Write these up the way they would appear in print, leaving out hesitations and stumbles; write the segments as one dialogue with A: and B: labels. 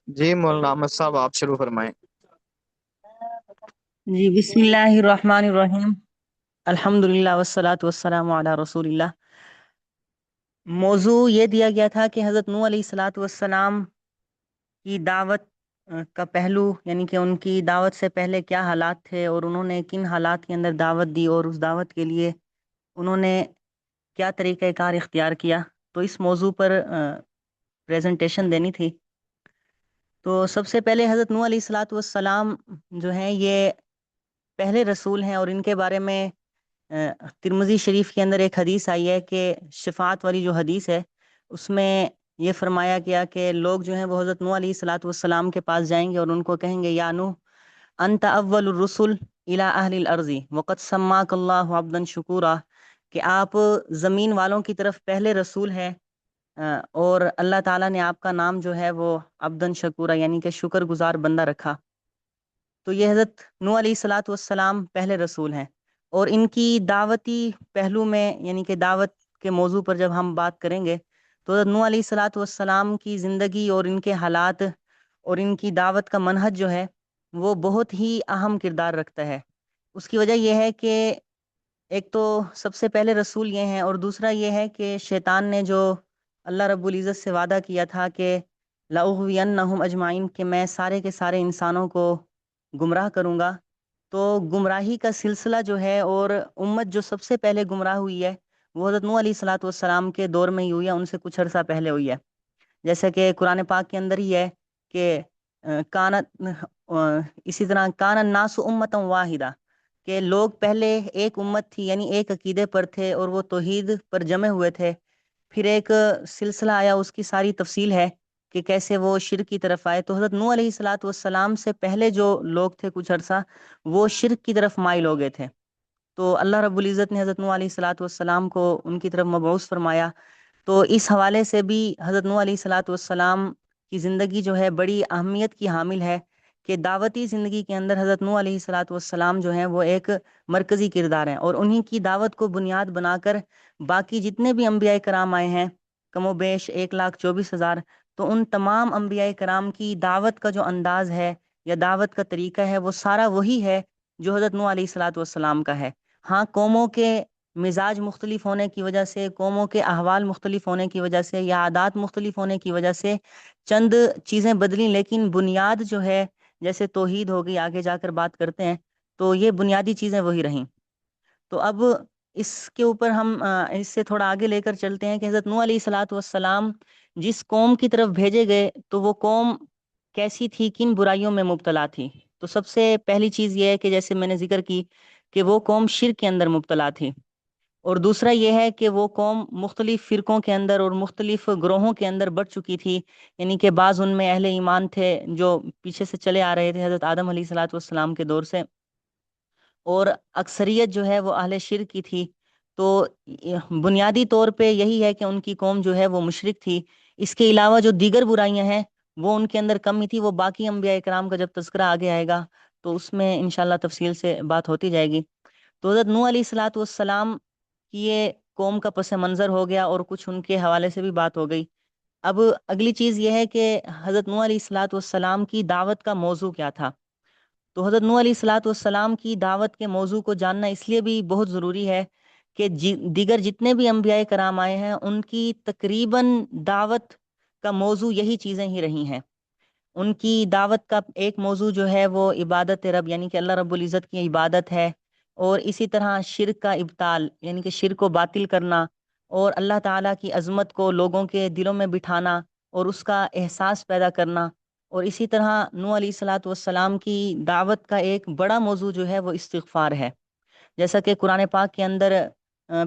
A: جی مولانا احمد صاحب آپ شروع فرمائیں۔
B: جی، بسم اللہ الرحمن الرحیم۔ الحمد للہ والصلاة والسلام علی رسول اللہ۔ موضوع یہ دیا گیا تھا کہ حضرت نوح علیہ الصلاۃ والسلام کی دعوت کا پہلو، یعنی کہ ان کی دعوت سے پہلے کیا حالات تھے اور انہوں نے کن حالات کے اندر دعوت دی، اور اس دعوت کے لیے انہوں نے کیا طریقہ کار اختیار کیا۔ تو اس موضوع پر پریزنٹیشن دینی تھی۔ تو سب سے پہلے حضرت نوح علیہ الصلاۃ والسلام جو ہیں یہ پہلے رسول ہیں، اور ان کے بارے میں ترمذی شریف کے اندر ایک حدیث آئی ہے کہ شفاعت والی جو حدیث ہے اس میں یہ فرمایا گیا کہ لوگ جو ہیں وہ حضرت نوح علیہ الصلاۃ والسلام کے پاس جائیں گے اور ان کو کہیں گے، یا نوح انت اول الرسل الى اہل الارض وقد سماک اللہ عبدا شکورا، کہ آپ زمین والوں کی طرف پہلے رسول ہیں، اور اللہ تعالیٰ نے آپ کا نام جو ہے وہ عبدن شکورا یعنی کہ شکر گزار بندہ رکھا۔ تو یہ حضرت نوح علیہ الصلاۃ والسلام پہلے رسول ہیں، اور ان کی دعوتی پہلو میں، یعنی کہ دعوت کے موضوع پر جب ہم بات کریں گے تو حضرت نوح علیہ الصلاۃ والسلام کی زندگی اور ان کے حالات اور ان کی دعوت کا منہج جو ہے وہ بہت ہی اہم کردار رکھتا ہے۔ اس کی وجہ یہ ہے کہ ایک تو سب سے پہلے رسول یہ ہیں، اور دوسرا یہ ہے کہ شیطان نے جو اللہ رب العزت سے وعدہ کیا تھا کہ لَأُغْوِيَنَّهُمْ أَجْمَعِينَ، کہ میں سارے کے سارے انسانوں کو گمراہ کروں گا، تو گمراہی کا سلسلہ جو ہے اور امت جو سب سے پہلے گمراہ ہوئی ہے وہ حضرت نوح علیہ الصلاۃ والسلام کے دور میں ہی ہوئی ہے، ان سے کچھ عرصہ پہلے ہوئی ہے۔ جیسا کہ قرآن پاک کے اندر ہی ہے کہ کانت اسی طرح کان الناس امتا واحدہ، کہ لوگ پہلے ایک امت تھی، یعنی ایک عقیدے پر تھے اور وہ توحید پر جمع ہوئے تھے۔ پھر ایک سلسلہ آیا، اس کی ساری تفصیل ہے کہ کیسے وہ شرک کی طرف آئے۔ تو حضرت نوح علیہ الصلاۃ والسلام سے پہلے جو لوگ تھے کچھ عرصہ وہ شرک کی طرف مائل ہو گئے تھے، تو اللہ رب العزت نے حضرت نوح علیہ الصلاۃ والسلام کو ان کی طرف مبعوث فرمایا۔ تو اس حوالے سے بھی حضرت نوح علیہ الصلاۃ والسلام کی زندگی جو ہے بڑی اہمیت کی حامل ہے، کہ دعوتی زندگی کے اندر حضرت نوح علیہ الصلاۃ والسلام جو ہیں وہ ایک مرکزی کردار ہیں، اور انہی کی دعوت کو بنیاد بنا کر باقی جتنے بھی انبیاء کرام آئے ہیں، کم و بیش 1,24,000، تو ان تمام انبیاء کرام کی دعوت کا جو انداز ہے یا دعوت کا طریقہ ہے وہ سارا وہی ہے جو حضرت نوح علیہ الصلاۃ والسلام کا ہے۔ ہاں، قوموں کے مزاج مختلف ہونے کی وجہ سے، قوموں کے احوال مختلف ہونے کی وجہ سے یا عادات مختلف ہونے کی وجہ سے چند چیزیں بدلیں، لیکن بنیاد جو ہے جیسے توحید ہو گئی، آگے جا کر بات کرتے ہیں، تو یہ بنیادی چیزیں وہی رہیں۔ تو اب اس کے اوپر ہم اس سے تھوڑا آگے لے کر چلتے ہیں کہ حضرت نوح علیہ الصلاۃ والسلام جس قوم کی طرف بھیجے گئے تو وہ قوم کیسی تھی، کن برائیوں میں مبتلا تھی۔ تو سب سے پہلی چیز یہ ہے کہ جیسے میں نے ذکر کی کہ وہ قوم شرک کے اندر مبتلا تھی، اور دوسرا یہ ہے کہ وہ قوم مختلف فرقوں کے اندر اور مختلف گروہوں کے اندر بٹ چکی تھی، یعنی کہ بعض ان میں اہل ایمان تھے جو پیچھے سے چلے آ رہے تھے حضرت آدم علیہ الصلاۃ والسلام کے دور سے، اور اکثریت جو ہے وہ اہل شرک کی تھی۔ تو بنیادی طور پہ یہی ہے کہ ان کی قوم جو ہے وہ مشرک تھی۔ اس کے علاوہ جو دیگر برائیاں ہیں وہ ان کے اندر کم ہی تھی، وہ باقی انبیاء کرام کا جب تذکرہ آگے آئے گا تو اس میں انشاءاللہ تفصیل سے بات ہوتی جائے گی۔ تو حضرت نوح علیہ الصلاۃ والسلام کی یہ قوم کا پس منظر ہو گیا، اور کچھ ان کے حوالے سے بھی بات ہو گئی۔ اب اگلی چیز یہ ہے کہ حضرت نوح علیہ الصلاۃ والسلام کی دعوت کا موضوع کیا تھا۔ تو حضرت نوح علیہ الصلاۃ والسلام کی دعوت کے موضوع کو جاننا اس لیے بھی بہت ضروری ہے کہ دیگر جتنے بھی انبیاء کرام آئے ہیں ان کی تقریباً دعوت کا موضوع یہی چیزیں ہی رہی ہیں۔ ان کی دعوت کا ایک موضوع جو ہے وہ عبادت رب، یعنی کہ اللہ رب العزت کی عبادت ہے، اور اسی طرح شرک کا ابطال، یعنی کہ شرک کو باطل کرنا، اور اللہ تعالیٰ کی عظمت کو لوگوں کے دلوں میں بٹھانا اور اس کا احساس پیدا کرنا۔ اور اسی طرح نوح علیہ الصلاۃ والسلام کی دعوت کا ایک بڑا موضوع جو ہے وہ استغفار ہے، جیسا کہ قرآن پاک کے اندر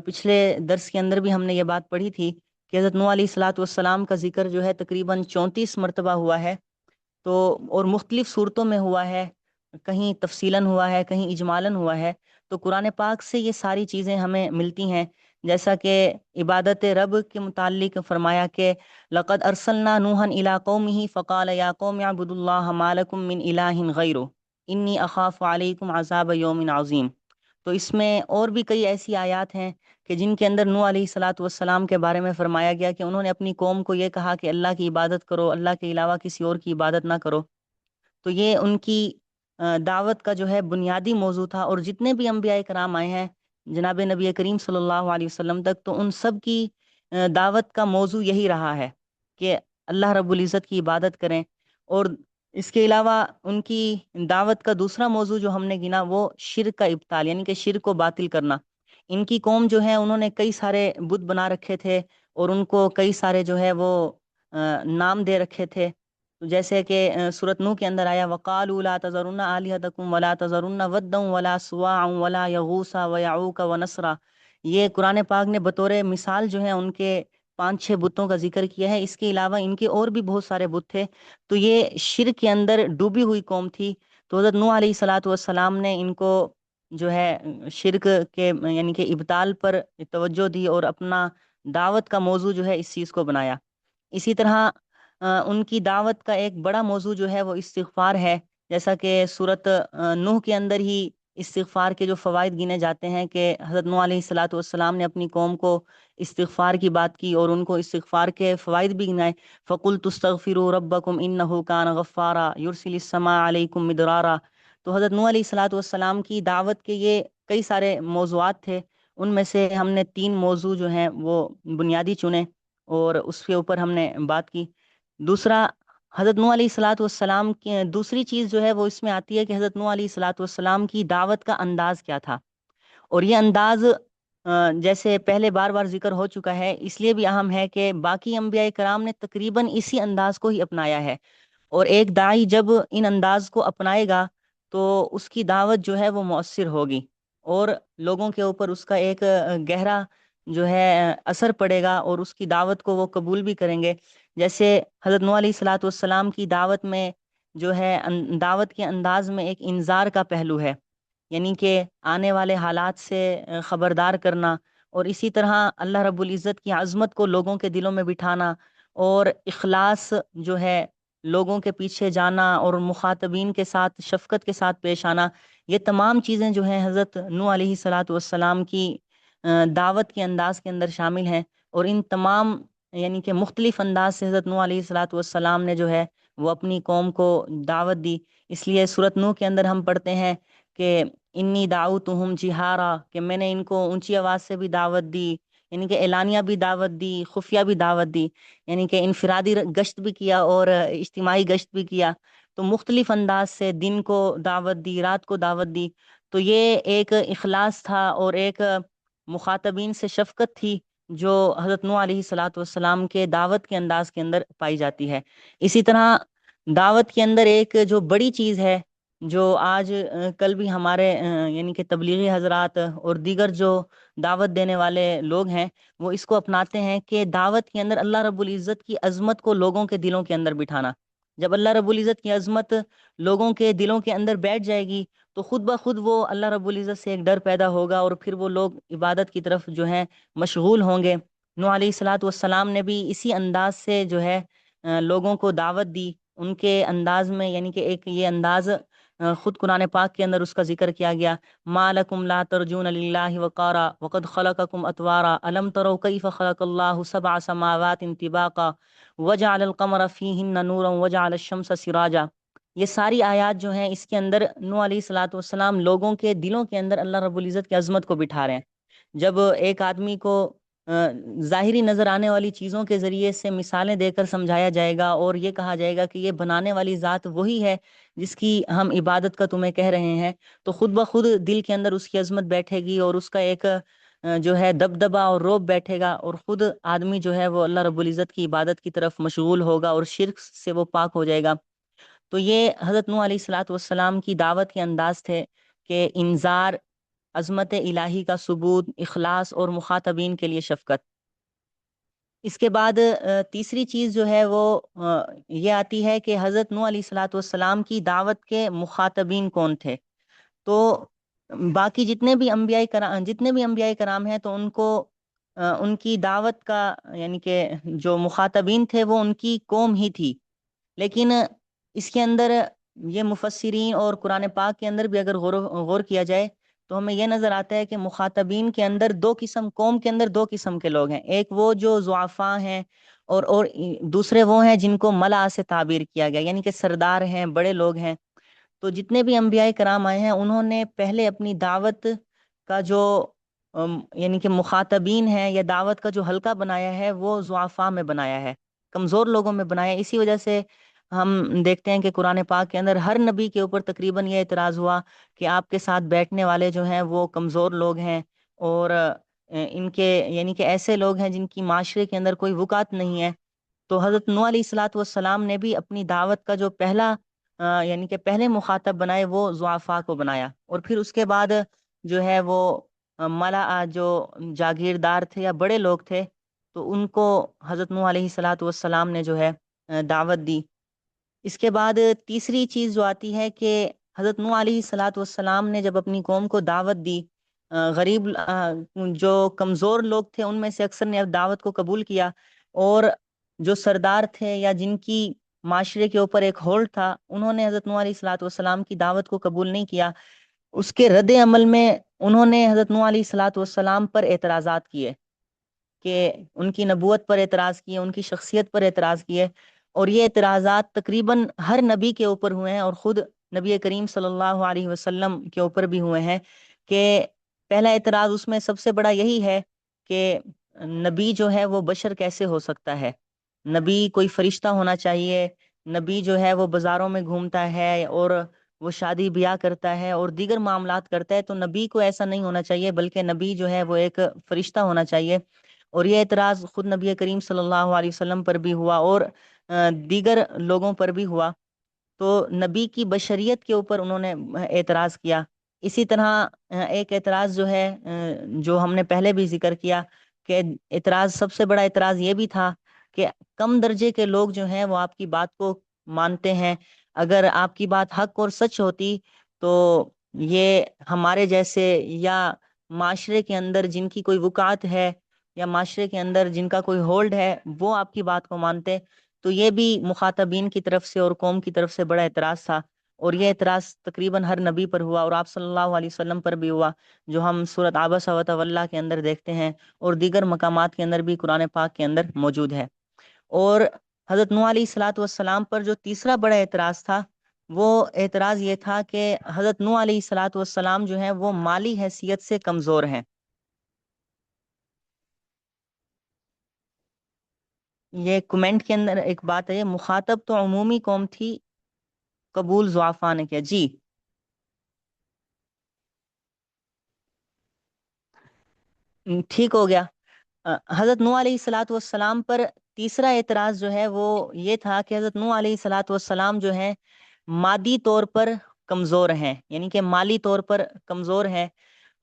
B: پچھلے درس کے اندر بھی ہم نے یہ بات پڑھی تھی کہ حضرت نوح علیہ الصلاۃ والسلام کا ذکر جو ہے تقریباً 34 مرتبہ ہوا ہے، تو اور مختلف صورتوں میں ہوا ہے، کہیں تفصیلاً ہوا ہے، کہیں اجمالاً ہوا ہے۔ تو قرآن پاک سے یہ ساری چیزیں ہمیں ملتی ہیں، جیسا کہ عبادت رب کے متعلق فرمایا کہ لقد ارسلنا نوحا الی قومہ فقال یا قوم اعبدوا اللہ ما لکم من الہ غیرہ انی اخاف علیکم عذاب یوم عظیم۔ تو اس میں اور بھی کئی ایسی آیات ہیں کہ جن کے اندر نوح علیہ الصلاۃ والسلام کے بارے میں فرمایا گیا کہ انہوں نے اپنی قوم کو یہ کہا کہ اللہ کی عبادت کرو، اللہ کے علاوہ کسی اور کی عبادت نہ کرو۔ تو یہ ان کی دعوت کا جو ہے بنیادی موضوع تھا، اور جتنے بھی انبیاء کرام آئے ہیں جناب نبی کریم صلی اللہ علیہ وسلم تک، تو ان سب کی دعوت کا موضوع یہی رہا ہے کہ اللہ رب العزت کی عبادت کریں۔ اور اس کے علاوہ ان کی دعوت کا دوسرا موضوع جو ہم نے گنا وہ شرک کا ابطال، یعنی کہ شرک کو باطل کرنا۔ ان کی قوم جو ہے انہوں نے کئی سارے بت بنا رکھے تھے، اور ان کو کئی سارے جو ہے وہ نام دے رکھے تھے، جیسے کہ سورۃ نوح کے اندر آیا وَقَالُوا لَا تَذَرُنَّ آلِهَتَكُمْ وَلَا تَذَرُنَّ وَدًّا وَلَا سُوَاعًا وَلَا يَغُوثَ وَيَعُوقَ وَنَسْرًا۔ یہ قرآن پاک نے بطور مثال جو ہے ان کے 5-6 بتوں کا ذکر کیا ہے۔ اس کے علاوہ ان کے اور بھی بہت سارے بت تھے، تو یہ شرک کے اندر ڈوبی ہوئی قوم تھی۔ تو حضرت نوح علیہ الصلاۃ والسلام نے ان کو جو ہے شرک کے یعنی کہ ابطال پر توجہ دی، اور اپنا دعوت کا موضوع جو ہے اس چیز کو بنایا۔ اسی طرح ان کی دعوت کا ایک بڑا موضوع جو ہے وہ استغفار ہے، جیسا کہ سورۃ نوح کے اندر ہی استغفار کے جو فوائد گنے جاتے ہیں کہ حضرت نوح علیہ الصلاۃ والسلام نے اپنی قوم کو استغفار کی بات کی اور ان کو استغفار کے فوائد بھی گنائے۔ فَقُلْتُ اسْتَغْفِرُوا رَبَّكُمْ إِنَّهُ كَانَ غَفَّارًا يُرْسِلِ السَّمَاءَ عَلَيْكُمْ مِدْرَارًا۔ تو حضرت نوح علیہ الصلاۃ والسلام کی دعوت کے یہ کئی سارے موضوعات تھے، ان میں سے ہم نے 3 موضوع جو ہیں وہ بنیادی چنے اور اس کے اوپر ہم نے بات کی۔ دوسرا، حضرت نوح علیہ الصلاۃ والسلام کی دوسری چیز جو ہے وہ اس میں آتی ہے کہ حضرت نوح علیہ الصلاۃ والسلام کی دعوت کا انداز کیا تھا۔ اور یہ انداز جیسے پہلے بار بار ذکر ہو چکا ہے، اس لیے بھی اہم ہے کہ باقی انبیاء کرام نے تقریباً اسی انداز کو ہی اپنایا ہے، اور ایک داعی جب ان انداز کو اپنائے گا تو اس کی دعوت جو ہے وہ مؤثر ہوگی، اور لوگوں کے اوپر اس کا ایک گہرا جو ہے اثر پڑے گا، اور اس کی دعوت کو وہ قبول بھی کریں گے۔ جیسے حضرت نوح علیہ الصلاۃ والسلام کی دعوت میں جو ہے دعوت کے انداز میں ایک انذار کا پہلو ہے، یعنی کہ آنے والے حالات سے خبردار کرنا، اور اسی طرح اللہ رب العزت کی عظمت کو لوگوں کے دلوں میں بٹھانا، اور اخلاص جو ہے لوگوں کے پیچھے جانا، اور مخاطبین کے ساتھ شفقت کے ساتھ پیش آنا۔ یہ تمام چیزیں جو ہیں حضرت نوح علیہ الصلاۃ والسلام کی دعوت کے انداز کے اندر شامل ہیں، اور ان تمام یعنی کہ مختلف انداز سے حضرت نوح علیہ الصلاۃ والسلام نے جو ہے وہ اپنی قوم کو دعوت دی۔ اس لیے سورۃ نوح کے اندر ہم پڑھتے ہیں کہ انی دعوتہم جہارا، کہ میں نے ان کو اونچی آواز سے بھی دعوت دی، یعنی کہ اعلانیہ بھی دعوت دی، خفیہ بھی دعوت دی، یعنی کہ انفرادی گشت بھی کیا اور اجتماعی گشت بھی کیا۔ تو مختلف انداز سے دن کو دعوت دی، رات کو دعوت دی۔ تو یہ ایک اخلاص تھا اور ایک مخاطبین سے شفقت تھی جو حضرت نوح علیہ الصلاۃ والسلام کے دعوت کے انداز کے اندر پائی جاتی ہے۔ اسی طرح دعوت کے اندر ایک جو بڑی چیز ہے جو آج کل بھی ہمارے یعنی کہ تبلیغی حضرات اور دیگر جو دعوت دینے والے لوگ ہیں وہ اس کو اپناتے ہیں کہ دعوت کے اندر اللہ رب العزت کی عظمت کو لوگوں کے دلوں کے اندر بٹھانا۔ جب اللہ رب العزت کی عظمت لوگوں کے دلوں کے اندر بیٹھ جائے گی تو خود بخود وہ اللہ رب العزت سے ایک ڈر پیدا ہوگا، اور پھر وہ لوگ عبادت کی طرف جو ہے مشغول ہوں گے۔ نوح علیہ الصلاۃ والسلام نے بھی اسی انداز سے جو ہے لوگوں کو دعوت دی، ان کے انداز میں، یعنی کہ ایک یہ انداز خود قرآن پاک کے اندر اس کا ذکر کیا گیا، ما لکم لا ترجون للہ وقارا وقد خلقکم اطوارا الم تروا کیف خلق اللہ سبع سماوات طباقا وجعل القمر فیہن نورا وجعل الشمس سراجا۔ یہ ساری آیات جو ہیں اس کے اندر نوح علیہ الصلاۃ والسلام لوگوں کے دلوں کے اندر اللہ رب العزت کی عظمت کو بٹھا رہے ہیں۔ جب ایک آدمی کو ظاہری نظر آنے والی چیزوں کے ذریعے سے مثالیں دے کر سمجھایا جائے گا اور یہ کہا جائے گا کہ یہ بنانے والی ذات وہی ہے جس کی ہم عبادت کا تمہیں کہہ رہے ہیں، تو خود بخود دل کے اندر اس کی عظمت بیٹھے گی، اور اس کا ایک جو ہے دبدبہ اور روب بیٹھے گا، اور خود آدمی جو ہے وہ اللہ رب العزت کی عبادت کی طرف مشغول ہوگا اور شرک سے وہ پاک ہو جائے گا۔ تو یہ حضرت نوح علیہ الصلاۃ والسلام کی دعوت کے انداز تھے کہ انذار، عظمت الہی کا ثبوت، اخلاص اور مخاطبین کے لیے شفقت۔ اس کے بعد تیسری چیز جو ہے وہ یہ آتی ہے کہ حضرت نوح علیہ الصلاۃ والسلام کی دعوت کے مخاطبین کون تھے۔ تو باقی جتنے بھی انبیاء کرام ہیں تو ان کو ان کی دعوت کا یعنی کہ جو مخاطبین تھے وہ ان کی قوم ہی تھی، لیکن اس کے اندر یہ مفسرین اور قرآن پاک کے اندر بھی اگر غور کیا جائے تو ہمیں یہ نظر آتا ہے کہ مخاطبین کے اندر دو قسم، قوم کے اندر دو قسم کے لوگ ہیں، ایک وہ جو ضعفاء ہیں اور دوسرے وہ ہیں جن کو ملا سے تعبیر کیا گیا، یعنی کہ سردار ہیں، بڑے لوگ ہیں۔ تو جتنے بھی انبیاء کرام آئے ہیں انہوں نے پہلے اپنی دعوت کا جو یعنی کہ مخاطبین ہیں یا دعوت کا جو حلقہ بنایا ہے وہ ضعفاء میں بنایا ہے، کمزور لوگوں میں بنایا ہے۔ اسی وجہ سے ہم دیکھتے ہیں کہ قرآن پاک کے اندر ہر نبی کے اوپر تقریباً یہ اعتراض ہوا کہ آپ کے ساتھ بیٹھنے والے جو ہیں وہ کمزور لوگ ہیں، اور ان کے یعنی کہ ایسے لوگ ہیں جن کی معاشرے کے اندر کوئی وقعت نہیں ہے۔ تو حضرت نوح علیہ الصلاۃ والسلام نے بھی اپنی دعوت کا جو پہلا یعنی کہ پہلے مخاطب بنائے وہ ضعفاء کو بنایا، اور پھر اس کے بعد جو ہے وہ ملا جو جاگیردار تھے یا بڑے لوگ تھے تو ان کو حضرت نوح علیہ الصلاۃ والسلام نے جو ہے دعوت دی۔ اس کے بعد تیسری چیز جو آتی ہے کہ حضرت نوح علیہ الصلاۃ والسلام نے جب اپنی قوم کو دعوت دی، غریب جو کمزور لوگ تھے ان میں سے اکثر نے اب دعوت کو قبول کیا، اور جو سردار تھے یا جن کی معاشرے کے اوپر ایک ہولڈ تھا انہوں نے حضرت نوح علیہ الصلاۃ والسلام کی دعوت کو قبول نہیں کیا۔ اس کے رد عمل میں انہوں نے حضرت نوح علیہ الصلاۃ والسلام پر اعتراضات کیے، کہ ان کی نبوت پر اعتراض کیے، ان کی شخصیت پر اعتراض کیے، اور یہ اعتراضات تقریباً ہر نبی کے اوپر ہوئے ہیں، اور خود نبی کریم صلی اللہ علیہ وسلم کے اوپر بھی ہوئے ہیں۔ کہ پہلا اعتراض اس میں سب سے بڑا یہی ہے کہ نبی جو ہے وہ بشر کیسے ہو سکتا ہے، نبی کوئی فرشتہ ہونا چاہیے، نبی جو ہے وہ بازاروں میں گھومتا ہے اور وہ شادی بیاہ کرتا ہے اور دیگر معاملات کرتا ہے، تو نبی کو ایسا نہیں ہونا چاہیے، بلکہ نبی جو ہے وہ ایک فرشتہ ہونا چاہیے۔ اور یہ اعتراض خود نبی کریم صلی اللہ علیہ وسلم پر بھی ہوا اور دیگر لوگوں پر بھی ہوا۔ تو نبی کی بشریت کے اوپر انہوں نے اعتراض کیا۔ اسی طرح ایک اعتراض جو ہے جو ہم نے پہلے بھی ذکر کیا کہ اعتراض، سب سے بڑا اعتراض یہ بھی تھا کہ کم درجے کے لوگ جو ہیں وہ آپ کی بات کو مانتے ہیں، اگر آپ کی بات حق اور سچ ہوتی تو یہ ہمارے جیسے یا معاشرے کے اندر جن کی کوئی وقعت ہے یا معاشرے کے اندر جن کا کوئی ہولڈ ہے وہ آپ کی بات کو مانتے۔ تو یہ بھی مخاطبین کی طرف سے اور قوم کی طرف سے بڑا اعتراض تھا، اور یہ اعتراض تقریباً ہر نبی پر ہوا اور آپ صلی اللہ علیہ وسلم پر بھی ہوا، جو ہم سورۃ عبس وتولیٰ کے اندر دیکھتے ہیں اور دیگر مقامات کے اندر بھی قرآن پاک کے اندر موجود ہے۔ اور حضرت نوح علیہ الصلاۃ والسلام پر جو تیسرا بڑا اعتراض تھا وہ اعتراض یہ تھا کہ حضرت نوح علیہ الصلاۃ والسلام جو ہیں وہ مالی حیثیت سے کمزور ہیں۔ یہ کمنٹ کے اندر ایک بات ہے، مخاطب تو عمومی قوم تھی، قبول ضعفاء نے کیا۔ جی ٹھیک ہو گیا۔ حضرت نوح علیہ الصلاۃ والسلام پر تیسرا اعتراض جو ہے وہ یہ تھا کہ حضرت نوح علیہ الصلاۃ والسلام جو ہیں مادی طور پر کمزور ہیں، یعنی کہ مالی طور پر کمزور ہیں،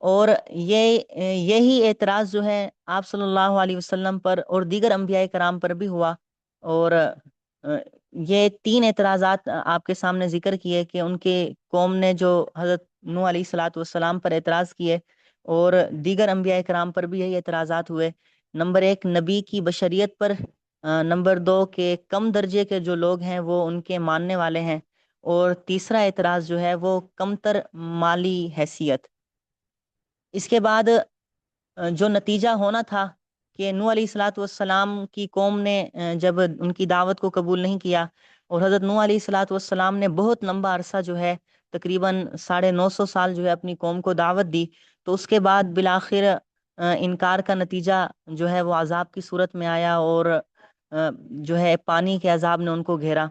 B: اور یہی اعتراض جو ہے آپ صلی اللہ علیہ وسلم پر اور دیگر انبیاء کرام پر بھی ہوا۔ اور یہ تین اعتراضات آپ کے سامنے ذکر کیے کہ ان کے قوم نے جو حضرت نوح علیہ الصلاۃ والسلام پر اعتراض کیے، اور دیگر انبیاء کرام پر بھی یہی اعتراضات ہوئے۔ نمبر ایک، نبی کی بشریت پر، نمبر دو کہ کم درجے کے جو لوگ ہیں وہ ان کے ماننے والے ہیں، اور تیسرا اعتراض جو ہے وہ کمتر مالی حیثیت۔ اس کے بعد جو نتیجہ ہونا تھا کہ نوح علیہ الصلاۃ والسلام کی قوم نے جب ان کی دعوت کو قبول نہیں کیا، اور حضرت نوح علیہ الصلاۃ والسلام نے بہت لمبا عرصہ جو ہے تقریباً 950 سال جو ہے اپنی قوم کو دعوت دی، تو اس کے بعد بالآخر انکار کا نتیجہ جو ہے وہ عذاب کی صورت میں آیا، اور جو ہے پانی کے عذاب نے ان کو گھیرا۔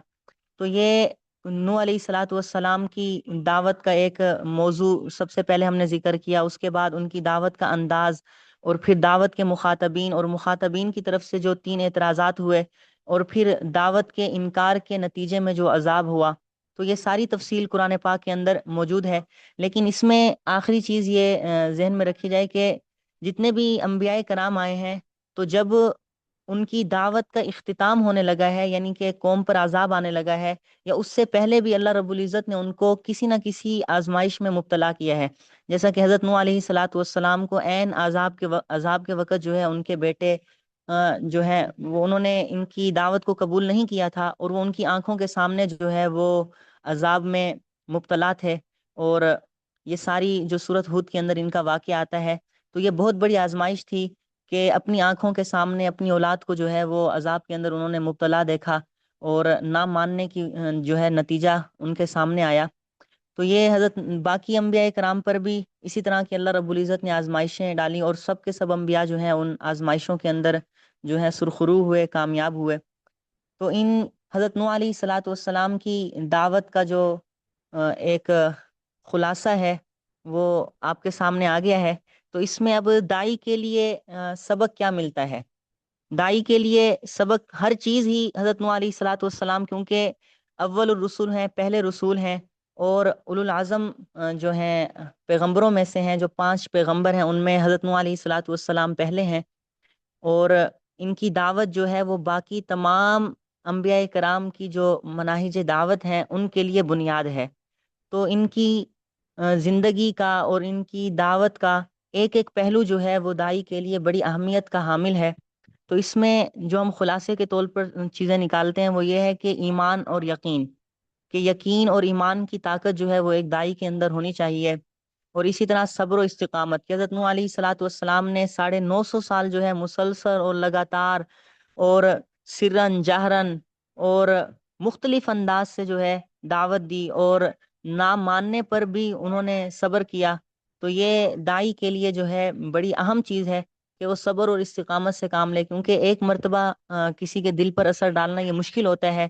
B: تو یہ نوح علیہ الصلاۃ والسلام کی دعوت کا ایک موضوع سب سے پہلے ہم نے ذکر کیا، اس کے بعد ان کی دعوت کا انداز، اور پھر دعوت کے مخاطبین اور مخاطبین کی طرف سے جو تین اعتراضات ہوئے، اور پھر دعوت کے انکار کے نتیجے میں جو عذاب ہوا۔ تو یہ ساری تفصیل قرآن پاک کے اندر موجود ہے، لیکن اس میں آخری چیز یہ ذہن میں رکھی جائے کہ جتنے بھی انبیاء کرام آئے ہیں تو جب ان کی دعوت کا اختتام ہونے لگا ہے، یعنی کہ قوم پر عذاب آنے لگا ہے، یا اس سے پہلے بھی اللہ رب العزت نے ان کو کسی نہ کسی آزمائش میں مبتلا کیا ہے، جیسا کہ حضرت نوح علیہ الصلاۃ والسلام کو عین عذاب کے وقت جو ہے ان کے بیٹے جو ہے وہ انہوں نے ان کی دعوت کو قبول نہیں کیا تھا، اور وہ ان کی آنکھوں کے سامنے جو ہے وہ عذاب میں مبتلا تھے، اور یہ ساری جو سورت ہود کے اندر ان کا واقعہ آتا ہے، تو یہ بہت بڑی آزمائش تھی کہ اپنی آنکھوں کے سامنے اپنی اولاد کو جو ہے وہ عذاب کے اندر انہوں نے مبتلا دیکھا، اور نہ ماننے کی جو ہے نتیجہ ان کے سامنے آیا۔ تو یہ حضرت باقی انبیاء کرام پر بھی اسی طرح کی اللہ رب العزت نے آزمائشیں ڈالی، اور سب کے سب انبیاء جو ہیں ان آزمائشوں کے اندر جو ہے سرخرو ہوئے، کامیاب ہوئے۔ تو ان حضرت نوح علیہ الصلاۃ والسلام کی دعوت کا جو ایک خلاصہ ہے وہ آپ کے سامنے آ گیا ہے۔ تو اس میں اب دائی کے لیے سبق کیا ملتا ہے؟ دائی کے لیے سبق ہر چیز ہی حضرت نوح علیہ الصلاۃ والسلام، کیونکہ اول الرسول ہیں، پہلے رسول ہیں، اور اولو العزم جو ہیں پیغمبروں میں سے ہیں، جو 5 پیغمبر ہیں ان میں حضرت نوح علیہ الصلاۃ والسلام پہلے ہیں، اور ان کی دعوت جو ہے وہ باقی تمام انبیاء کرام کی جو مناہج دعوت ہیں ان کے لیے بنیاد ہے۔ تو ان کی زندگی کا اور ان کی دعوت کا ایک ایک پہلو جو ہے وہ دائی کے لیے بڑی اہمیت کا حامل ہے۔ تو اس میں جو ہم خلاصے کے طور پر چیزیں نکالتے ہیں وہ یہ ہے کہ ایمان اور یقین، کہ یقین اور ایمان کی طاقت جو ہے وہ ایک دائی کے اندر ہونی چاہیے، اور اسی طرح صبر و استقامت، کہ حضرت نوح علیہ الصلاۃ والسلام نے 950 سال جو ہے مسلسل اور لگاتار اور سرن جہرن اور مختلف انداز سے جو ہے دعوت دی، اور نہ ماننے پر بھی انہوں نے صبر کیا۔ تو یہ دائی کے لیے جو ہے بڑی اہم چیز ہے کہ وہ صبر اور استقامت سے کام لے، کیونکہ ایک مرتبہ کسی کے دل پر اثر ڈالنا یہ مشکل ہوتا ہے۔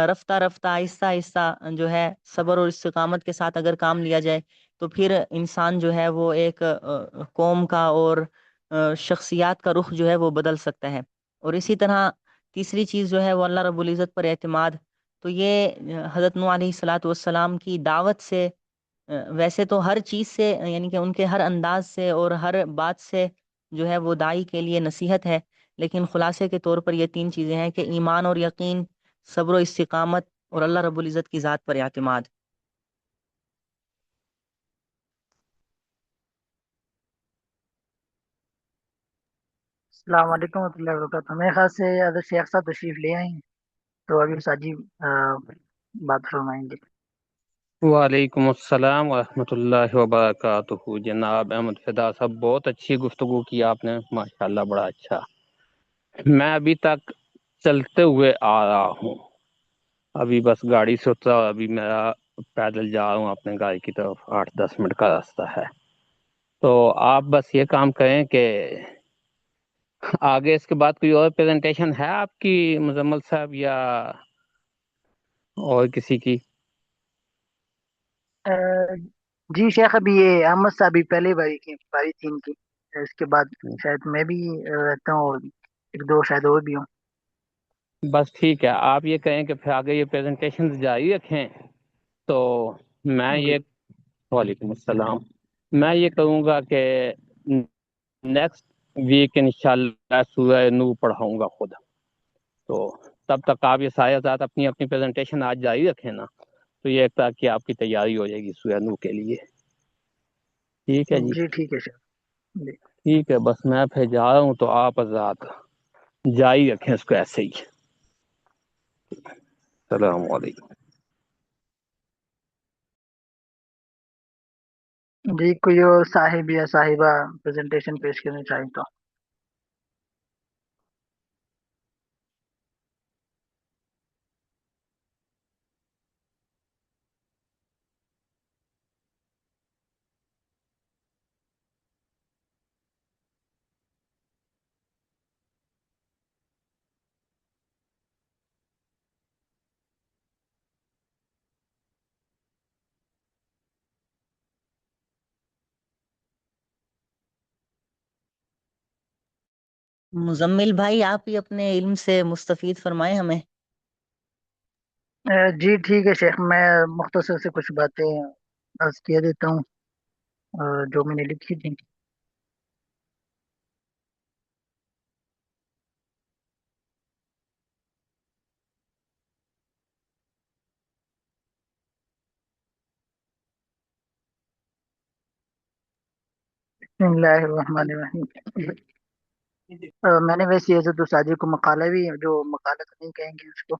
B: رفتہ رفتہ آہستہ آہستہ جو ہے صبر اور استقامت کے ساتھ اگر کام لیا جائے تو پھر انسان جو ہے وہ ایک قوم کا اور شخصیات کا رخ جو ہے وہ بدل سکتا ہے۔ اور اسی طرح تیسری چیز جو ہے وہ اللہ رب العزت پر اعتماد۔ تو یہ حضرت نوح علیہ الصلاۃ والسلام کی دعوت سے ویسے تو ہر چیز سے، یعنی کہ ان کے ہر انداز سے اور ہر بات سے جو ہے وہ دائی کے لیے نصیحت ہے، لیکن خلاصے کے طور پر یہ 3 چیزیں ہیں کہ ایمان اور یقین، صبر و استقامت، اور اللہ رب العزت کی ذات پر اعتماد۔
C: السلام علیکم ورحمۃ اللہ وبرکاتہ۔ میرے خیال سے حضرت شیخ صاحب تشریف لے آئے ہیں، تو ابھی ساجی بات فرمائیں گے۔
D: وعلیکم السلام ورحمۃ اللہ وبرکاتہ۔ جناب احمد فدا صاحب، بہت اچھی گفتگو کی آپ نے، ماشاءاللہ بڑا اچھا۔ میں ابھی تک چلتے ہوئے آ رہا ہوں، ابھی بس گاڑی سے اترا، ابھی میرا پیدل جا رہا ہوں اپنے گھر کی طرف، 8-10 منٹ کا راستہ ہے۔ تو آپ بس یہ کام کریں کہ آگے اس کے بعد کوئی اور پریزنٹیشن ہے آپ کی مزمل صاحب یا اور کسی کی؟
C: جی شیخ، ابھی یہ احمد صاحب بھی پہلے باری تھی ان کی، اس کے بعد شاید میں بھی رہتا ہوں، اور 1-2 شاید اور بھی ہوں۔
D: بس ٹھیک ہے، آپ یہ کہیں کہ پھر آگے یہ پریزنٹیشن جاری رکھیں تو میں
C: جی
D: یہ، وعلیکم السلام، میں یہ کہوں گا کہ نیکسٹ ویک انشاءاللہ سورہ نور پڑھاؤں گا خود، تو تب تک آپ یہ سارے حضرات اپنی اپنی پریزنٹیشن آج جاری رکھیں نا، تو یہ تاکہ آپ کی تیاری ہو جائے گی سورہ نور کے لیے۔ ٹھیک ہے جی،
C: جی ٹھیک ہے شیخ جی۔
D: ٹھیک ہے، بس میں پھر جا رہا ہوں، تو آپ حضرات جاری رکھیں اس کو ایسے ہی۔ السلام علیکم۔
C: جی کوئی اور صاحب یا صاحبہ پریزنٹیشن پیش کرنا چاہیں تو؟
B: مزمل بھائی، آپ ہی اپنے علم سے مستفید فرمائیں ہمیں۔
C: جی ٹھیک ہے شیخ، میں مختصر سے کچھ باتیں عرض کیا دیتا ہوں جو میں نے لکھی تھی۔ بسم اللہ الرحمن الرحیم۔ میں نے ویسے عزت الساجی کو مقالہ بھی، جو مقالہ تو نہیں کہیں گے اس کو،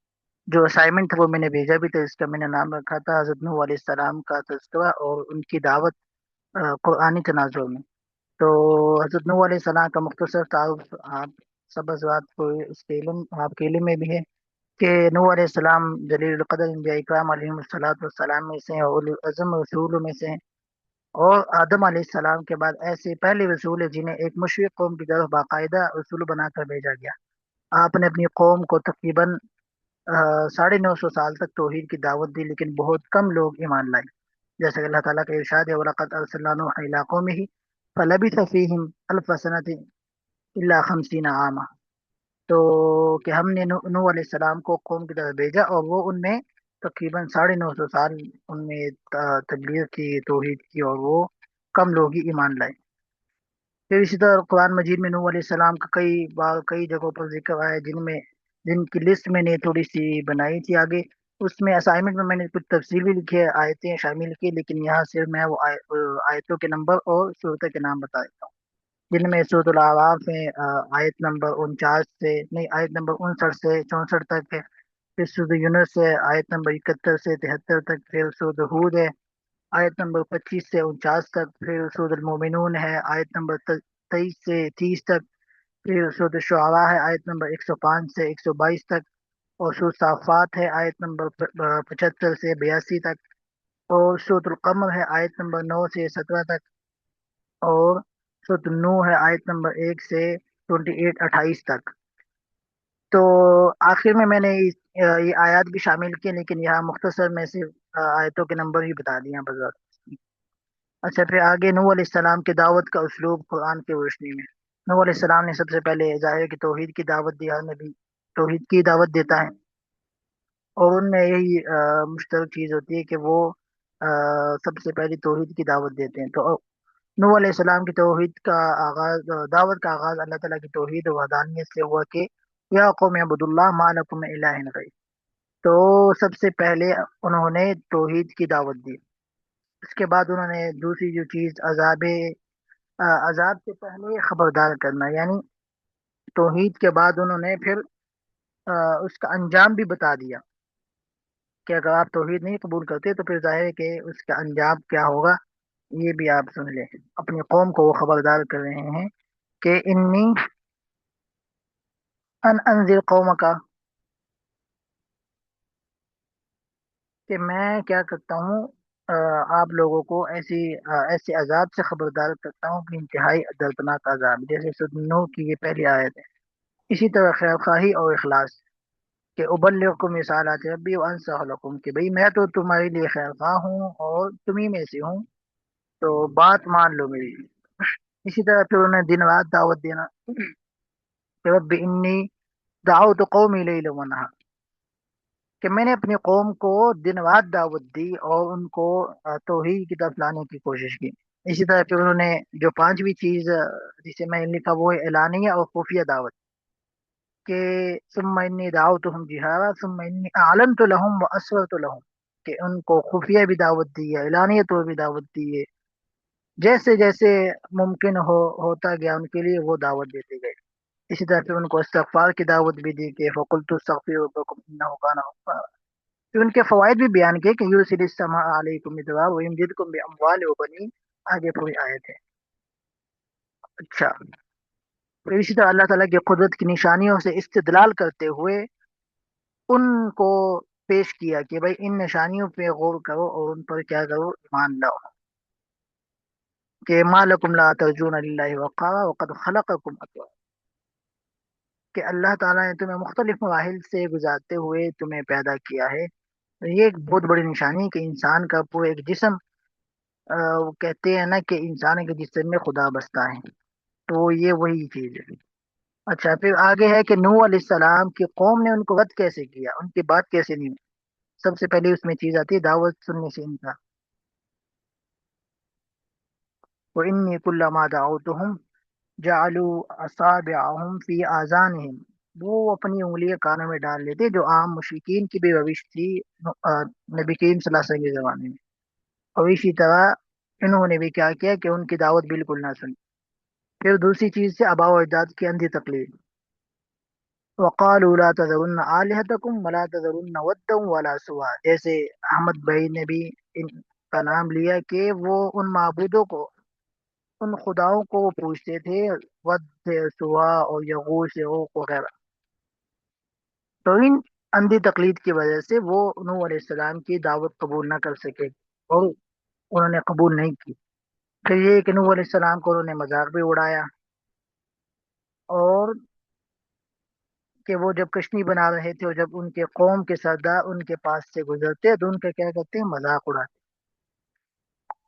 C: جو اسائنمنٹ تھا وہ میں نے بھیجا بھی تھا، اس کا میں نے نام رکھا تھا حضرت نوح علیہ السلام کا تذکرہ اور ان کی دعوت قرآنی تناظر میں۔ تو حضرت نوح علیہ السلام کا مختصر تعارف آپ سب حضرات کو اس کے علم آپ کے علم میں بھی ہے کہ نوح علیہ السلام جلیل القدر انبیاء اکرام علیہم الصلاۃ والسلام میں سے ہیں، اور اولو العزم رسولوں میں سے ہیں، اور آدم علیہ السلام کے بعد ایسے پہلے رسول ہیں جنہیں ایک مشرق قوم کی طرف باقاعدہ رسول بنا کر بھیجا گیا۔ آپ نے اپنی قوم کو تقریباً 950 سال تک توحید کی دعوت دی، لیکن بہت کم لوگ ایمان لائے، جیسا کہ اللہ تعالیٰ کا ارشاد ہے وَلَقَدْ أَرْسَلْنَا نُوحًا إِلَىٰ قَوْمِهِ فَلَبِثَ فِيهِمْ أَلْفَ سَنَةٍ إِلَّا 50 عَامًا۔ تو کہ ہم نے نوح علیہ السلام کو قوم کی طرف بھیجا اور وہ ان میں تقریباً 950 سال ان میں تبلیغ کی، توحید کی، اور وہ کم لوگ ہی ایمان لائے۔ پھر اسی طرح قرآن مجید میں نوح علیہ السلام کا کئی بار کئی جگہوں پر ذکر آیا جن کی لسٹ میں نے تھوڑی سی بنائی تھی آگے، اس میں اسائنمنٹ میں نے کچھ تفصیل بھی لکھی ہے، آیتیں شامل کی، لیکن یہاں صرف میں وہ آیتوں کے نمبر اور صورتوں کے نام بتا دیتا ہوں، جن میں سورۃ الاعراف میں آیت نمبر 49 سے نہیں آیت نمبر 59 سے 64 تک ہے، پھر سورۃ یونس ہے آیت نمبر 71 سے 73 تک، پھر سورۃ ہود ہے آیت نمبر 25 سے 49 تک، پھر سورۃ المومنون ہے آیت نمبر 23 سے 30 تک، پھر سورۃ الشعراء ہے آیت نمبر 105 سے 122 تک، اور سورۃ صافات ہے آیت نمبر 75 سے 82 تک، اور سورۃ القمر ہے آیت نمبر 9 سے 17 تک، اور سورۃ النوح ہے آیت نمبر 1 سے 28 تک۔ تو آخر میں نے یہ آیات بھی شامل کی، لیکن یہاں مختصر میں صرف آیتوں کے نمبر ہی بتا دیے ہیں بذات۔ اچھا، پھر آگے نوح علیہ السلام کی دعوت کا اسلوب قرآن کی روشنی میں۔ نوح علیہ السلام نے سب سے پہلے ظاہر کی توحید کی دعوت دی، ہر نبی توحید کی دعوت دیتا ہے، اور ان میں یہی مشترک چیز ہوتی ہے کہ وہ سب سے پہلے توحید کی دعوت دیتے ہیں۔ تو نوح علیہ السلام کی توحید کا آغاز دعوت کا آغاز اللہ تعالیٰ کی توحید و وحدانیت سے ہوا کہ یا قوم اعبدوا اللہ ما لکم من الہ غیر۔ تو سب سے پہلے انہوں نے توحید کی دعوت دی، اس کے بعد انہوں نے دوسری جو چیز عذاب سے پہلے خبردار کرنا، یعنی توحید کے بعد انہوں نے پھر اس کا انجام بھی بتا دیا کہ اگر آپ توحید نہیں قبول کرتے تو پھر ظاہر ہے کہ اس کا انجام کیا ہوگا، یہ بھی آپ سن لیں۔ اپنی قوم کو وہ خبردار کر رہے ہیں کہ انی انذر قوم کا، کہ میں کیا کرتا ہوں آپ لوگوں کو ایسے عذاب سے خبردار کرتا ہوں کہ انتہائی دردناک عذاب، جیسے سورۃ نوح کی یہ پہلی آیت ہے۔ اسی طرح خیر خواہی اور اخلاص، کہ ابلغکم رسالات ربی وانصح لکم، کہ بھئی میں تو تمہارے لیے خیر خواہ ہوں اور تمہیں میں سے ہوں، تو بات مان لو میری۔ اسی طرح پھر انہیں دن رات دعوت دینا کہ رب انی دعوت قومی لیلا ونہارا، کہ میں نے اپنی قوم کو دن رات دعوت دی اور ان کو توحید کی طرف لانے کی کوشش کی۔ اسی طرح پھر انہوں نے جو پانچویں چیز جسے میں نے لکھا وہ ہے اعلانیہ اور خفیہ دعوت، کہ ثم انی دعوتہم جہارا ثم انی اعلنت لہم واسررت لہم، کہ ان کو خفیہ بھی دعوت دی ہے، اعلانیہ طور بھی دعوت دی ہے، جیسے جیسے ممکن ہوتا گیا ان کے لیے وہ دعوت دیتے گئے۔ اسی طرح پھر ان کو استغفار کی دعوت بھی دی کہ فقلت استغفروا ربکم انہ کان غفارا۔ پھر ان کے فوائد بھی بیان کیے کہ یرسل السماء علیکم مدرارا ویمددکم باموال وبنین، آگے پوری آیت ہے۔ اچھا، پھر اسی طرح اللہ تعالیٰ کی قدرت کی نشانیوں سے استدلال کرتے ہوئے ان کو پیش کیا کہ بھائی ان نشانیوں پہ غور کرو اور ان پر کیا کرو، ایمان لاؤ، کہ ما لکم لا ترجون للہ وقارا وقد خلقکم اطوارا، کہ اللہ تعالیٰ نے تمہیں مختلف مراحل سے گزارتے ہوئے تمہیں پیدا کیا ہے۔ یہ ایک بہت بڑی نشانی ہے کہ انسان کا پورا ایک جسم وہ کہتے ہیں نا کہ انسان کے جسم میں خدا بستا ہے، تو یہ وہی چیز ہے۔ اچھا، پھر آگے ہے کہ نوح علیہ السلام کی قوم نے ان کو رد کیسے کیا، ان کی بات کیسے نہیں ہوئی۔ سب سے پہلے اس میں چیز آتی ہے دعوت سننے سے انکار۔ وَإِنِّي كُلَّمَا دَعَوْتُهُمْ جَعَلُوا أَصَابِعَهُمْ فِي آذَانِهِمْ، وہ اپنی انگلیاں کانوں میں ڈال لیتے، جو عام مشرکین کی بھی روش تھی نبی کریم صلی اللہ علیہ وسلم کے زمانے میں۔ اور اسی طرح انہوں نے بھی کیا کیا کہ ان کی دعوت بالکل نہ سنی۔ پھر دوسری چیز سے آباء و اجداد کی اندھی تقلید، وقالوا لا تذرن آلهتكم ولا تذرن ودا ولا سوا، جیسے احمد بھائی نے بھی ان کا نام لیا کہ وہ ان معبودوں کو، ان خداؤں کو وہ پوچھتے تھے، ود تھے، سوا اور یغوث یعوق وغیرہ. تو ان اندھی تقلید کی وجہ سے وہ نوح علیہ السلام کی دعوت قبول نہ کر سکے اور انہوں نے قبول نہیں کی. پھر یہ کہ نوح علیہ السلام کو انہوں نے مذاق بھی اڑایا، اور کہ وہ جب کشتی بنا رہے تھے اور جب ان کے قوم کے سردار ان کے پاس سے گزرتے تو ان کا کیا کرتے ہیں، مذاق اڑاتے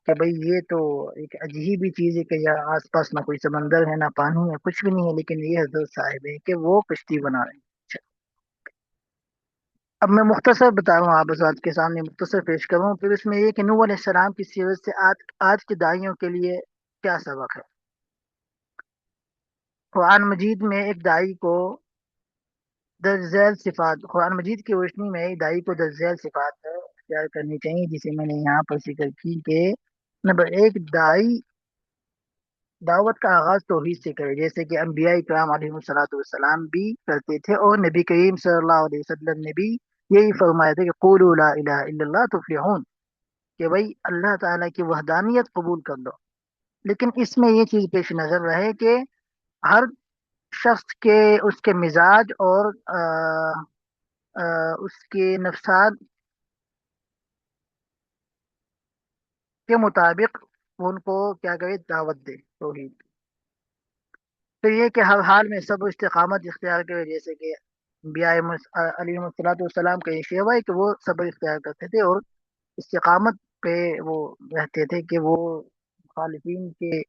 C: کہ بھئی یہ تو ایک عجیب ہی چیز ہے کہ یہاں آس پاس نہ کوئی سمندر ہے، نہ پانی ہے، کچھ بھی نہیں ہے، لیکن یہ حضرت صاحب ہے کہ وہ کشتی بنا رہے ہیں. اچھا، اب میں مختصر بتا رہا ہوں، آپ حضرات کے سامنے مختصر پیش کروں. پھر اس میں یہ کہ نوح علیہ السلام کی سیرت سے آج کے داعیوں کے لیے کیا سبق ہے. قرآن مجید میں ایک داعی کو درج ذیل صفات، قرآن مجید کی روشنی میں ایک داعی کو درج ذیل صفات اختیار کرنی چاہیے، جسے میں نے یہاں پر ذکر کی کہ نمبر ایک، داعی دعوت کا آغاز توحید سے کرے، جیسے کہ انبیاء کرام علیہ الصلوۃ والسلام بھی کرتے تھے، اور نبی کریم صلی اللہ علیہ وسلم نے بھی یہی فرمایا تھا کہ قولوا لا الہ الا اللہ تفلحون، کہ بھائی اللہ تعالیٰ کی وحدانیت قبول کر لو. لیکن اس میں یہ چیز پیش نظر رہے کہ ہر شخص کے اس کے مزاج اور اس کے نفسات کے مطابق ان کو کیا کرے، دعوت دے توحید. تو یہ کہ ہر حال میں صبر و استقامت اختیار کرے، جیسے کہ انبیاء علیہ الصلوۃ والسلام کا یہ شیوہ ہے کہ وہ صبر اختیار کرتے تھے اور استقامت پہ وہ رہتے تھے کہ وہ مخالفین کے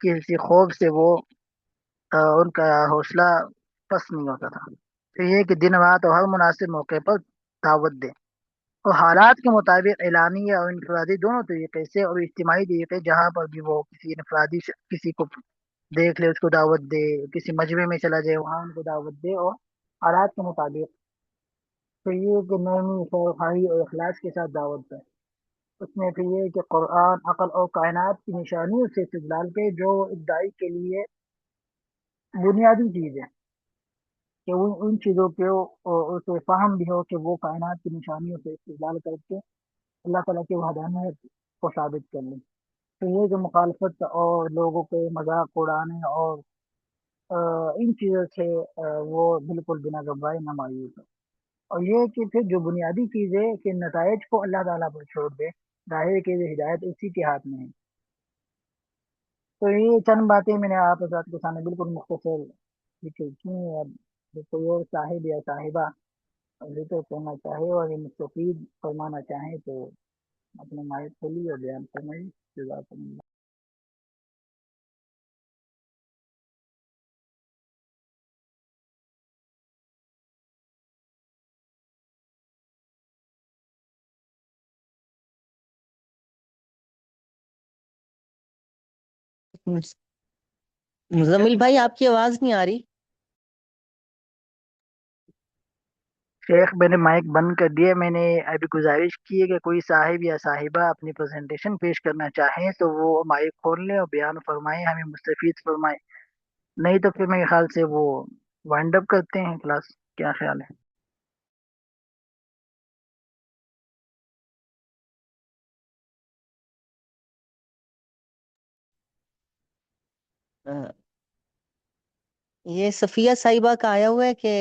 C: کسی خوف سے وہ ان کا حوصلہ پست نہیں ہوتا تھا. تو یہ کہ دن رات اور ہر مناسب موقع پر دعوت دیں، اور حالات کے مطابق اعلانی اور انفرادی دونوں طریقے سے، اور اجتماعی طریقے جہاں پر بھی وہ کسی انفرادی کسی کو دیکھ لے اس کو دعوت دے، کسی مجمع میں چلا جائے وہاں ان کو دعوت دے، اور حالات کے مطابق. تو یہ کہ نرمی، خواہی اور اخلاص کے ساتھ دعوت دے. اس میں پھر یہ کہ قرآن، عقل اور کائنات کی نشانیوں سے استدلال کے، جو ادعائی کے لیے بنیادی چیز ہے کہ ان چیزوں کے اسے فہم بھی ہو کہ وہ کائنات کی نشانیوں سے استدلال کر کے اللہ تعالیٰ کی وحدانیت کو ثابت کر لیں. تو یہ کہ مخالفت اور لوگوں کے مذاق اڑانے اور ان چیزوں سے وہ بالکل بنا گھبرائے نہ مایوس ہو. اور یہ کہ پھر جو بنیادی چیز ہے کہ نتائج کو اللہ تعالیٰ پر چھوڑ دے، ظاہر کہ ہدایت اسی کے ہاتھ میں ہے. تو یہ چند باتیں میں نے آپ حضرات کے سامنے بالکل مختصر ذکر کی ہیں. اب جو کوئی اور صاحب یا صاحبہ ذکر کرنا چاہے اور یہ مستفید فرمانا چاہیں تو اپنے مائک کھولیے اور بیان فرمائیے. جزاک اللہ.
B: مزمل بھائی آپ کی آواز نہیں آ رہی.
C: شیخ میں نے مائک بند کر دیا. میں نے ابھی گزارش کی ہے کہ کوئی صاحب یا صاحبہ اپنی پریزنٹیشن پیش کرنا چاہیں تو وہ مائک کھول لیں اور بیان فرمائیں، ہمیں مستفید فرمائیں. نہیں تو پھر میرے خیال سے وہ وائنڈ اپ کرتے ہیں کلاس. کیا خیال ہے؟
B: یہ صفیہ صاحبہ کا آیا ہوا ہے کہ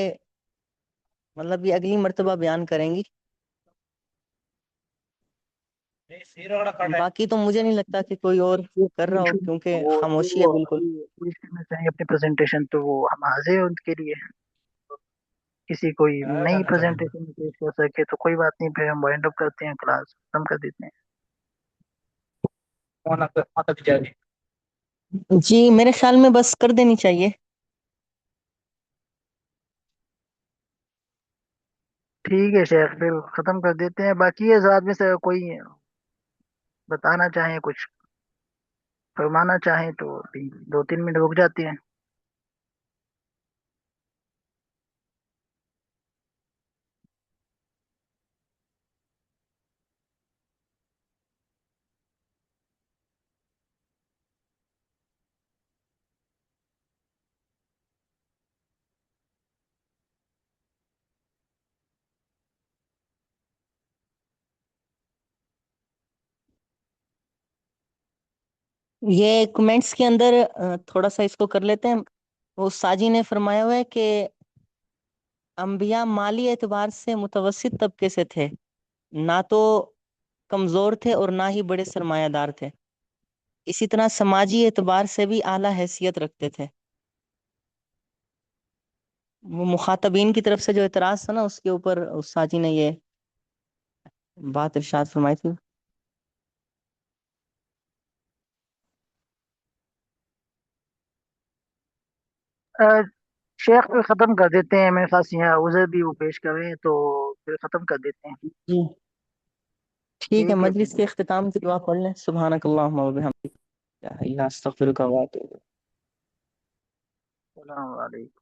B: مطلب یہ اگلی مرتبہ بیان کریں گی. باقی تو مجھے نہیں لگتا کہ کوئی اور کر رہا ہو، کیونکہ
C: وہ
B: خاموشی ہے
C: وہ
B: بالکل.
C: ابھی پیش کرنا چاہیں اپنی پریزنٹیشن تو وہ ہم حاضر ہیں ان کے لیے. کسی کوئی نئی پریزنٹیشن پیش کر سکے تو کوئی بات نہیں، پھر ہم وائنڈ اپ کرتے ہیں، کلاس ختم کر دیتے ہیں.
B: جی میرے خیال میں بس کر دینی چاہیے.
C: ٹھیک ہے شیخ، پھر ختم کر دیتے ہیں. باقی یہ ذات میں سے کوئی بتانا چاہیں، کچھ فرمانا چاہیں تو ابھی 2-3 منٹ رک جاتے ہیں.
B: یہ کمنٹس کے اندر تھوڑا سا اس کو کر لیتے ہیں. وہ ساجی نے فرمایا ہوا ہے کہ انبیاء مالی اعتبار سے متوسط طبقے سے تھے، نہ تو کمزور تھے اور نہ ہی بڑے سرمایہ دار تھے. اسی طرح سماجی اعتبار سے بھی اعلیٰ حیثیت رکھتے تھے. وہ مخاطبین کی طرف سے جو اعتراض تھا نا، اس کے اوپر اس ساجی نے یہ بات ارشاد فرمائی تھی.
C: شیخ پھر ختم کر دیتے ہیں، میرے پاس یہاں عذر بھی وہ پیش کر رہے ہیں، تو پھر ختم کر دیتے ہیں.
B: جی ٹھیک ہے،
C: ٹھیک ہے
B: مجلس کے اختتام کی دعا پڑھ لیں. سبحانک اللہم و بحمدک، لا الہ الا انت، استغفرک و اتوب الیک.
C: السلام علیکم.